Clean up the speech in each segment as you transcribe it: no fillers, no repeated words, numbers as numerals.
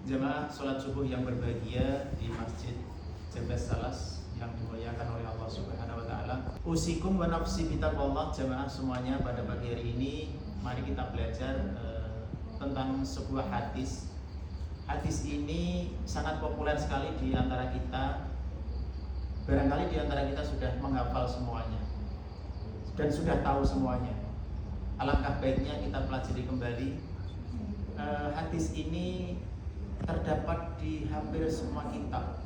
Jemaah sholat subuh yang berbahagia di Masjid Jabas Salas yang dimuliakan oleh Allah Subhanahu wa taala. Usikum wa nafsi bitaqwallah. Jemaah semuanya, pada pagi hari ini mari kita belajar tentang sebuah hadis. Hadis ini sangat populer sekali di antara kita. Barangkali di antara kita sudah menghafal semuanya dan sudah tahu semuanya. Alangkah baiknya kita pelajari kembali. Hadis ini terdapat di hampir semua kitab,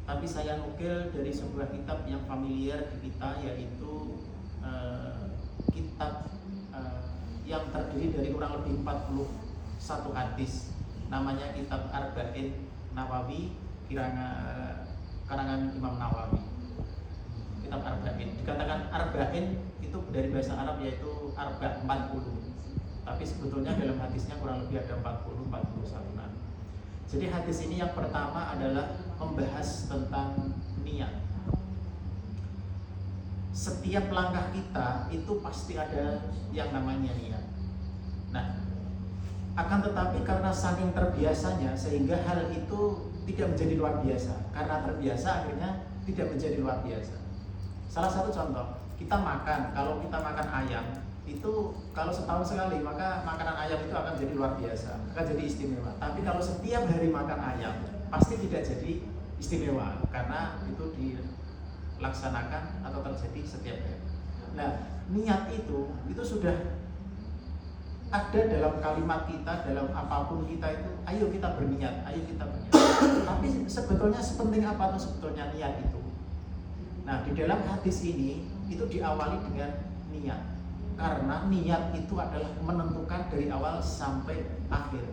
tapi saya nukil dari sebuah kitab yang familiar di kita, yaitu kitab yang terdiri dari kurang lebih 41 hadis. Namanya kitab Arba'in Nawawi, karangan Imam Nawawi. Kitab Arba'in, dikatakan Arba'in itu dari bahasa Arab yaitu Arba' 40, tapi sebetulnya dalam hadisnya kurang lebih ada 41. Jadi hadis ini yang pertama adalah membahas tentang niat. Setiap langkah kita itu pasti ada yang namanya niat. Nah, akan tetapi karena saking terbiasanya sehingga hal itu tidak menjadi luar biasa. Karena terbiasa akhirnya tidak menjadi luar biasa. Salah satu contoh, kita makan, kalau kita makan ayam itu kalau setahun sekali, maka makanan ayam itu akan jadi luar biasa, akan jadi istimewa. Tapi kalau setiap hari makan ayam, pasti tidak jadi istimewa, karena itu dilaksanakan atau terjadi setiap hari. Nah, niat itu sudah ada dalam kalimat kita, dalam apapun kita itu, ayo kita berniat, ayo kita berniat. Tapi sebetulnya sepenting apa tuh sebetulnya niat itu? Nah, di dalam hadis ini itu diawali dengan niat. Karena niat itu adalah menentukan dari awal sampai akhir.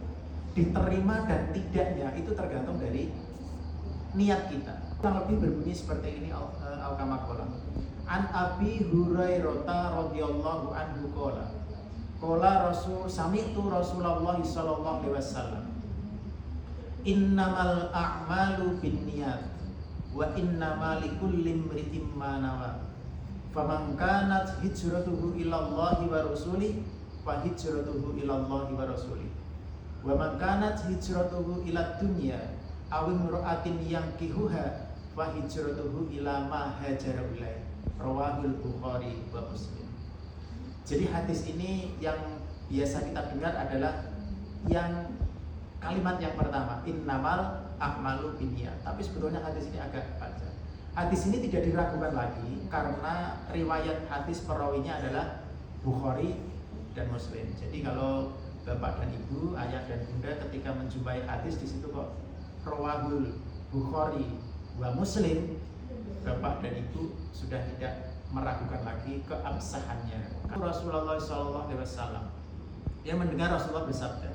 Diterima dan tidaknya itu tergantung dari niat kita. Kurang lebih berbunyi seperti ini al-kama qala. An Abi Hurairah radhiyallahu anhu qala. Qala Rasul sami'tu Rasulullah sallallahu alaihi wasallam. Innamal a'malu binniyat wa innamal likulli imri'in ma nawa. Faman kanat hijratuhu ilallahi wa rasulih fa hijratuhu ilallahi wa rasulih. Wa man kanat hijratuhu ilad dunya aw imra'atin yankihuha fa hijratuhu ila ma hajara ilaihi. Rawahul Bukhari wa Muslim. Jadi hadis ini yang biasa kita dengar adalah yang kalimat yang pertama, innamal a'malu binniyat. Tapi sebetulnya hadis ini agak panjang. Hadis ini tidak diragukan lagi karena riwayat hadis perawinya adalah Bukhari dan Muslim. Jadi kalau bapak dan ibu, ayah dan bunda ketika menjumpai hadis di situ kok rawahul Bukhari wa Muslim, bapak dan ibu sudah tidak meragukan lagi keabsahannya. Rasulullah SAW, dia mendengar Rasulullah bersabda.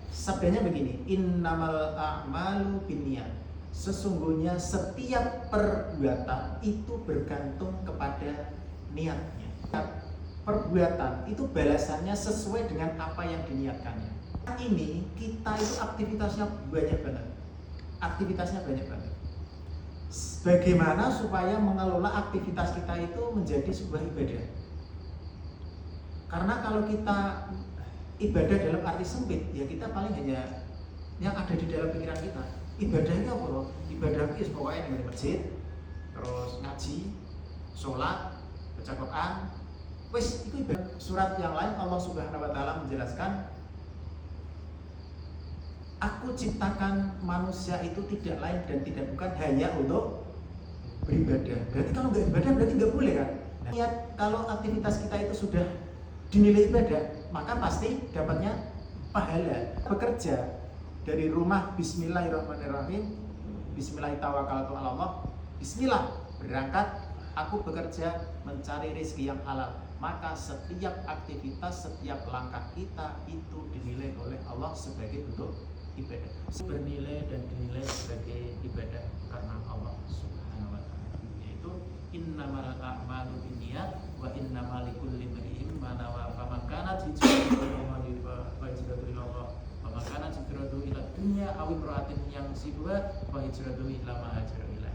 Sabdanya begini, innamal a'malu binniyat. Sesungguhnya setiap perbuatan itu bergantung kepada niatnya. Perbuatan itu balasannya sesuai dengan apa yang diniatkannya. Ini kita itu aktivitasnya banyak banget. Bagaimana supaya mengelola aktivitas kita itu menjadi sebuah ibadah? Karena kalau kita ibadah dalam arti sempit, ya kita paling hanya yang ada di dalam pikiran kita. Ibadahnya apa loh? Ibadah itu pokoknya di masjid, terus ngaji, sholat, baca Quran. Wes itu ibadah. Surat yang lain Allah Subhanahu wa taala menjelaskan, aku ciptakan manusia itu tidak lain dan tidak bukan hanya untuk beribadah. Berarti kalau nggak ibadah berarti nggak boleh kan? Niat kalau aktivitas kita itu sudah dinilai ibadah, maka pasti dapatnya pahala. Bekerja dari rumah, bismillahirrahmanirrahim, bismillahirrahmanirrahim, bismillah, berangkat, aku bekerja mencari rezeki yang halal. Maka setiap aktivitas, setiap langkah kita itu dinilai oleh Allah sebagai bentuk ibadah. Bernilai dan dinilai sebagai ibadah karena Allah Subhanahu wa taala. Yaitu innamal a'malu binniyat wa innamal likulli imri'in ma nawa. Faman kanat hijratuhu ila Allah wa man kanat hijratuhu ila dunya aw imra'atin yansibuha fa hijratuhu ila ma hajara ilaihi.